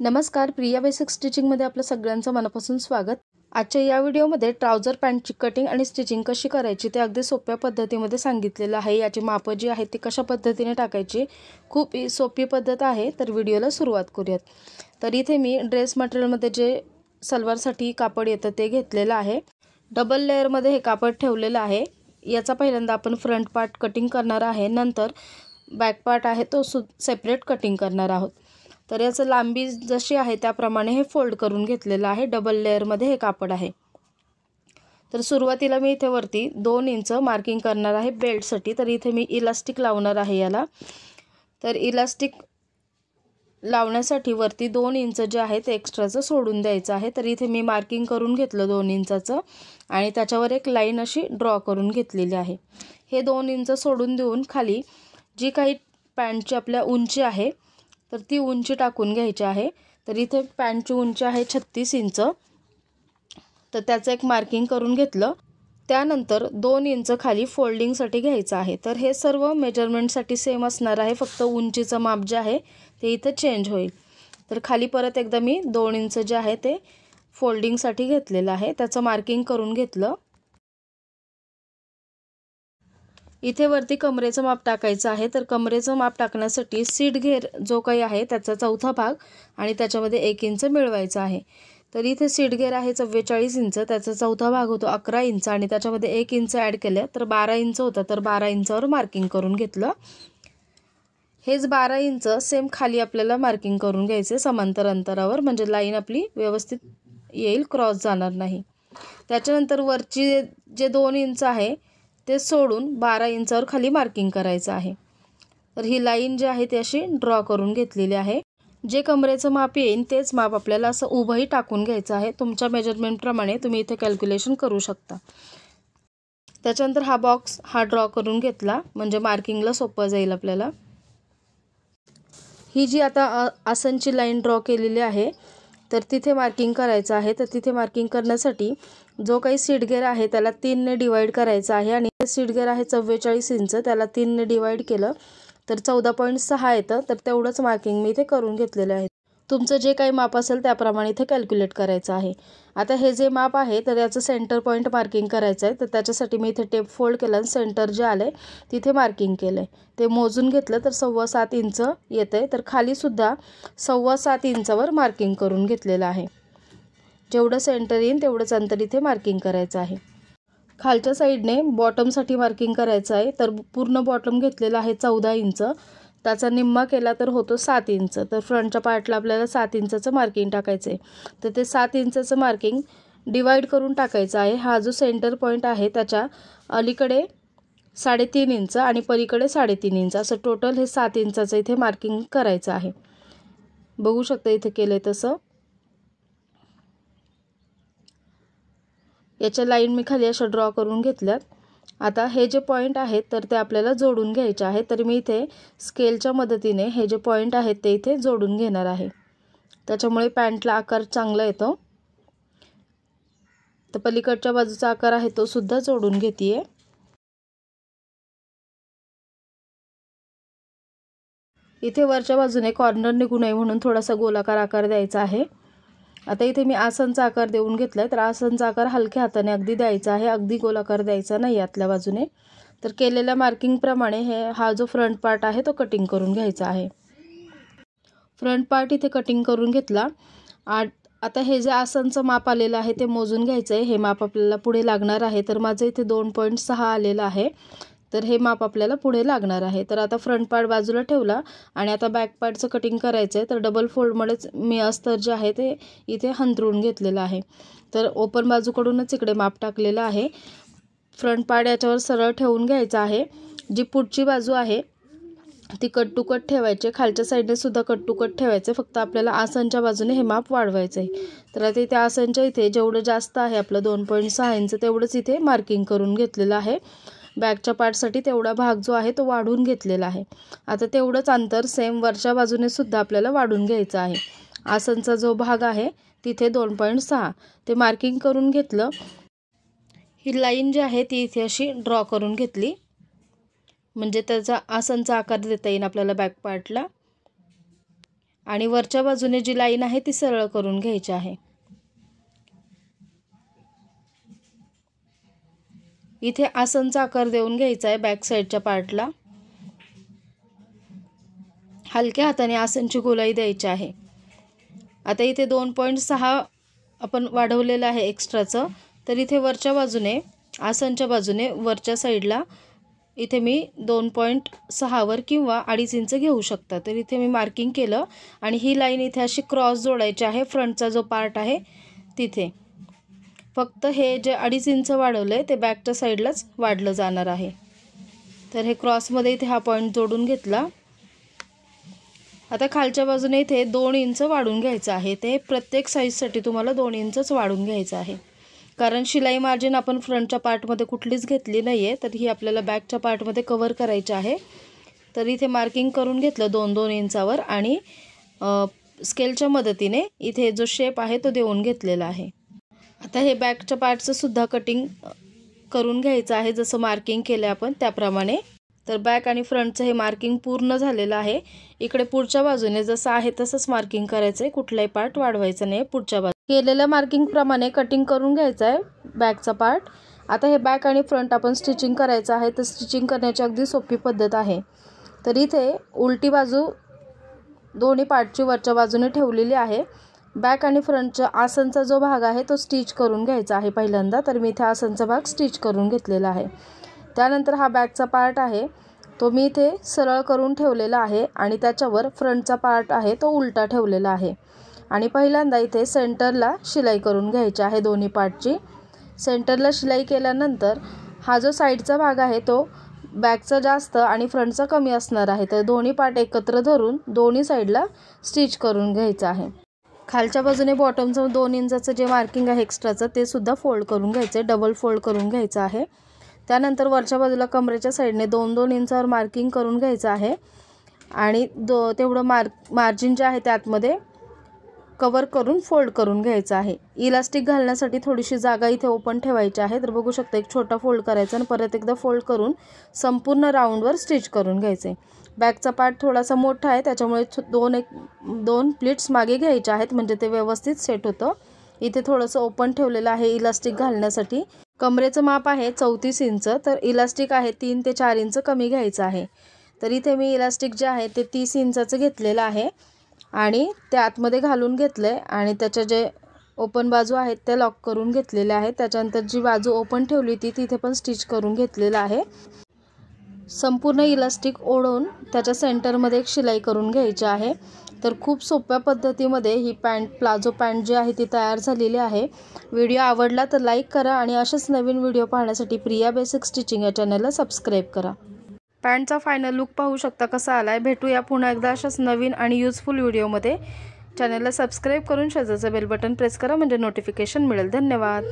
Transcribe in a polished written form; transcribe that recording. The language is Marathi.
नमस्कार, प्रिया बेसिक स्टिचिंगमध्ये आपलं सगळ्यांचं मनापासून स्वागत। आजच्या या व्हिडिओमध्ये ट्राउझर पॅन्टची कटिंग आणि स्टिचिंग कशी करायची ते अगदी सोप्या पद्धतीमध्ये सांगितलेलं आहे। याची माप जी आहेत ती कशा पद्धतीने टाकायची खूप सोपी पद्धत आहे। तर व्हिडिओला सुरुवात करूयात। तर इथे मी ड्रेस मटेरियलमध्ये जे सलवारसाठी कापड येतं ते घेतलेलं आहे। डबल लेअरमध्ये हे कापड ठेवलेलं आहे। याचा पहिल्यांदा आपण फ्रंट पार्ट कटिंग करणार आहे, नंतर बॅक पार्ट आहे तो सेपरेट कटिंग करणार आहोत। तर याचं लांबी जशी आहे त्याप्रमाणे हे फोल्ड करून घेतलेलं आहे। डबल लेअरमध्ये हे कापड आहे। तर सुरुवातीला मी इथे वरती 2 इंच मार्किंग करणार आहे बेल्टसाठी। तर इथे मी इलास्टिक लावणार आहे याला। तर इलास्टिक लावण्यासाठी वरती 2 इंच जे आहे ते एक्स्ट्राचं सोडून द्यायचं आहे। तर इथे मी मार्किंग करून घेतलं 2 इंचाचं आणि त्याच्यावर एक लाईन अशी ड्रॉ करून घेतलेली आहे। हे 2 इंच सोडून देऊन खाली जी काही पॅन्टची आपल्या उंची आहे तर ती उंची टाकून घ्यायची आहे। तर इथे पॅन्टची उंची आहे 36 इंच। तर त्याचं एक मार्किंग करून घेतलं। त्यानंतर 2 इंच खाली फोल्डिंगसाठी घ्यायचं आहे। तर हे सर्व मेजरमेंटसाठी सेम असणार आहे, फक्त उंचीचं माप जे आहे ते इथे चेंज होईल। तर खाली परत एकदा मी 2 इंच जे आहे ते फोल्डिंगसाठी घेतलेलं आहे, त्याचं मार्किंग करून घेतलं। इथे वरती कमरेचं माप टाकायचं आहे। तर कमरेचं माप टाकण्यासाठी सीट घेर जो काही आहे त्याचा चौथा भाग आणि त्याच्यामध्ये 1 इंच मिळवायचा आहे। तर इथे सीट घेर आहे 44 इंच, त्याचा चौथा भाग होतो 11 इंच आणि त्याच्यामध्ये 1 इंच ॲड केलं तर 12 इंच होतं। तर 12 इंचावर मार्किंग करून घेतलं। हेच 12 इंच सेम खाली आपल्याला मार्किंग करून घ्यायचे समांतर अंतरावर, म्हणजे लाईन आपली व्यवस्थित येईल, क्रॉस जाणार नाही। त्याच्यानंतर वरची जे 2 इंच आहे ते सोडून 12 इंचावर खाली मार्किंग करायचं आहे। तर ही लाईन जी आहे ती अशी ड्रॉ करून घेतलेली आहे। जे कमरेचं माप येईल तेच माप आपल्याला असं उभंही टाकून घ्यायचं आहे। तुमच्या मेजरमेंटप्रमाणे तुम्ही इथे कॅल्क्युलेशन करू शकता। त्याच्यानंतर हा बॉक्स ड्रॉ करून घेतला, म्हणजे मार्किंगला सोपं जाईल आपल्याला। ही जी आता आसनची लाईन ड्रॉ केलेली आहे तर तिथे मार्किंग करायचं आहे। तर तिथे मार्किंग करण्यासाठी जो काही सीट घेर आहे त्याला 3 ने डिवाइड करायचं आहे आणि सीट घेर आहे 44 इंच, त्याला 3 ने डिवाइड केलं तर 14.6 येतं। तर तेवढंच मार्किंग मी इथे करून घेतलेलं आहे। तुमचं जे काही माप असेल त्याप्रमाणे इथे कॅल्क्युलेट करायचं आहे। आता हे जे माप आहे तर याचं सेंटर पॉईंट मार्किंग करायचं आहे। तर त्याच्यासाठी मी इथे टेप फोल्ड केलं आणि सेंटर जे आले तिथे मार्किंग केलं। ते मोजून घेतलं तर 7.25 इंच येते। तर खाली सुद्धा 7.25 इंचावर मार्किंग करून घेतलेलं आहे। जेवढं सेंटर येईल तेवढंच अंतर इथे मार्किंग करायचं आहे। खालच्या साईडने बॉटमसाठी मार्किंग करायचं आहे। तर पूर्ण बॉटम घेतलेला आहे 14 इंच, त्याचा निम्मा केला तर होतो 7 इंच। तर फ्रंटच्या पार्टला आपल्याला 7 इंचाचं मार्किंग टाकायचं आहे। तर ते 7 इंचाचं मार्किंग डिवाइड करून टाकायचं आहे। हा जो सेंटर पॉईंट आहे त्याच्या अलीकडे 3.5 इंच आणि पलीकडे 3.5 इंच, असं टोटल हे 7 इंचाचं इथे मार्किंग करायचं आहे। बघू शकता इथे केलंय तसं। याच्या लाईन मी खाली अशा ड्रॉ करून घेतल्यात। आता हे जे पॉईंट आहेत तर ते आपल्याला जोडून घ्यायचे आहे। तर मी इथे स्केलच्या मदतीने हे जे पॉईंट आहेत ते इथे जोडून घेणार आहे, त्याच्यामुळे पॅन्टला आकार चांगला येतो। तर पलीकडच्या बाजूचा आकार आहे तो सुद्धा जोडून घेतेय। इथे वरच्या बाजूने कॉर्नर निघू नये म्हणून थोडासा गोलाकार आकार द्यायचा आहे। आता इथे मी आसनचा आकार देऊन घेतलाय। तर आसनचा आकार हलक्या हाताने अगदी द्यायचा आहे, अगदी गोलाकार द्यायचा नाही आतल्या बाजूने। तर केलेल्या मार्किंग प्रमाणे हा जो फ्रंट पार्ट आहे तो कटिंग करून घ्यायचा आहे। फ्रंट पार्ट इथे कटिंग करून घेतला। आता हे जे आसनचं माप आलेलं आहे ते मोजून घ्यायचं आहे। हे माप आपल्याला पुढे लागणार आहे। तर माझं इथे 2.6 आलेलं आहे। तर हे माप आपल्याला पुढे लागणार आहे। तर आता फ्रंट पार्ट बाजूला ठेवला आणि आता बॅक पार्टचं कटिंग करायचं आहे। तर डबल फोल्डमध्येच मी अस्तर जे आहे ते इथे हंतरून घेतलेलं आहे। तर ओपन बाजूकडूनच इकडे माप टाकलेलं आहे। फ्रंट पार्ट याच्यावर सरळ ठेवून घ्यायचा आहे। जी पुढची बाजू आहे ती कट टू कट ठेवायची, खालच्या साईडने सुद्धा कट टू कट ठेवायचे, फक्त आपल्याला आसनच्या बाजूने हे माप वाढवायचं आहे। तर आता इथे आसनच्या इथे जेवढं जास्त आहे आपलं 2.6 इंच तेवढंच इथे मार्किंग करून घेतलेलं आहे। बॅकच्या पार्टसाठी तेवढा भाग जो आहे तो वाढून घेतलेला आहे। आता तेवढंच अंतर सेम वरच्या बाजूने सुद्धा आपल्याला वाढून घ्यायचं आहे। आसनचा जो भाग आहे तिथे 2.6 ते मार्किंग करून घेतलं। ही लाईन जी आहे ती इथे अशी ड्रॉ करून घेतली, म्हणजे त्याचा आसनचा आकार देता येईल आपल्याला बॅक पार्टला। आणि वरच्या बाजूने जी लाईन आहे ती सरळ करून घ्यायची आहे। इथे आसनचा आकार देऊन घ्यायचा आहे बॅक साईडच्या पार्टला। हलक्या हाताने आसनची गोलाई द्यायची आहे। आता इथे 2.6 आपण वाढवलेलं आहे एक्स्ट्राचं, तर इथे वरच्या बाजूने आसनच्या बाजूने वरच्या साईडला इथे मी 2.6 वर किंवा 2.5 इंच घेऊ शकता। तर इथे मी मार्किंग केलं आणि ही लाईन इथे अशी क्रॉस जोडायची आहे फ्रंटचा जो पार्ट आहे तिथे। फक्त हे जे 2.5 इंच वाढवलंय ते बॅकच्या साईडलाच वाढलं जाणार आहे। तर हे क्रॉसमध्ये इथे हा पॉईंट जोडून घेतला। आता खालच्या बाजूने इथे 2 इंच वाढून घ्यायचं आहे। ते प्रत्येक साईजसाठी तुम्हाला 2 इंचच वाढून घ्यायचं आहे, कारण शिलाई मार्जिन आपण फ्रंटच्या पार्टमध्ये कुठलीच घेतली नाही आहे, तर ही आपल्याला बॅकच्या पार्टमध्ये कव्हर करायची आहे। तर इथे मार्किंग करून घेतलं 2-2 इंचावर आणि स्केलच्या मदतीने इथे जो शेप आहे तो देऊन घेतलेला आहे। आता हे बॅकच्या पार्टचं सुद्धा कटिंग करून घ्यायचं आहे, जसं मार्किंग केलं आपण त्याप्रमाणे। तर बॅक आणि फ्रंटचं हे मार्किंग पूर्ण झालेलं आहे। इकडे पुढच्या बाजूने जसं आहे तसंच मार्किंग करायचं आहे, कुठलाही पार्ट वाढवायचा नाही। पुढच्या बाजूने केलेल्या मार्किंग प्रमाणे कटिंग करून घ्यायचं आहे बॅकचा पार्ट। आता हे बॅक आणि फ्रंट आपण स्टिचिंग करायचं आहे, तर स्टिचिंग करण्याची अगदी सोपी पद्धत आहे। तर इथे उलटी बाजू दोन्ही पार्टची वरच्या बाजूने ठेवलेली आहे। बॅक आणि फ्रंटचा आसनचा जो भाग आहे तो स्टिच करून घ्यायचा आहे पहिल्यांदा। तर मी इथे आसनचा भाग स्टिच करून घेतलेला आहे। त्यानंतर हा बॅकचा पार्ट आहे तो मी इथे सरळ करून ठेवलेला आहे आणि त्याच्यावर फ्रंटचा पार्ट आहे तो उलटा ठेवलेला आहे। आणि पहिल्यांदा इथे सेंटरला शिलाई करून घ्यायची आहे दोन्ही पार्टची। सेंटरला शिलाई केल्यानंतर हा जो साईडचा भाग आहे तो बॅकचा जास्त आणि फ्रंटचा कमी असणार आहे, तर दोन्ही पार्ट एकत्र धरून दोन्ही साईडला स्टिच करून घ्यायचं आहे। खालच्या बाजूने बॉटमचं 2 इंचाचं जे मार्किंग आहे एक्स्ट्राचं ते सुद्धा फोल्ड करून घ्यायचं आहे, डबल फोल्ड करून घ्यायचं आहे। त्यानंतर वरच्या बाजूला कमरेच्या साईडने 2-2 इंचावर मार्किंग करून घ्यायचं आहे आणि तेवढं मार्जिन जे आहे त्यातमध्ये कव्हर करून फोल्ड करून घ्यायचं आहे। इलास्टिक घालण्यासाठी थोडीशी जागा इथे ओपन ठेवायची आहे। तर बघू शकता एक छोटा फोल्ड करायचा आणि परत एकदा फोल्ड करून संपूर्ण राऊंडवर स्टिच करून घ्यायचे। बॅकचा पार्ट थोडासा मोठा आहे त्याच्यामुळे 2 प्लीट्स मागे घ्यायचे आहेत, म्हणजे ते व्यवस्थित सेट होतं। इथे थोडंसं ओपन ठेवलेलं आहे इलास्टिक घालण्यासाठी। कमरेचं माप आहे 34 इंच, तर इलास्टिक आहे 3 ते 4 इंच कमी घ्यायचं आहे। तर इथे मी इलास्टिक जे आहे ते 30 इंचाचं घेतलेलं आहे आणि ते आतमध्ये घालून घेतलंय आणि त्याच्या जे ओपन बाजू आहेत त्या लॉक करून घेतलेल्या आहेत। त्याच्यानंतर जी बाजू ओपन ठेवली होती तिथे पण स्टिच करून घेतलेलं आहे। संपूर्ण इलास्टिक ओढून त्याच्या सेंटरमध्ये एक शिलाई करून घ्यायची आहे। तर खूप सोप्या पद्धतीमध्ये ही प्लाझो पॅन्ट जी आहे ती तयार झालेली आहे। व्हिडिओ आवडला तर लाईक करा आणि असेच नवीन व्हिडिओ पाहण्यासाठी प्रिया बेसिक स्टिचिंग या चॅनलला सबस्क्राईब करा। पॅन्टचा फायनल लुक पाहू शकता कसा आलाय। भेटूया पुन्हा एकदा अशाच नवीन आणि यूजफुल व्हिडिओमध्ये। चॅनलला सबस्क्राईब करून शेजारचं बेल बटन प्रेस करा म्हणजे नोटिफिकेशन मिळेल। धन्यवाद।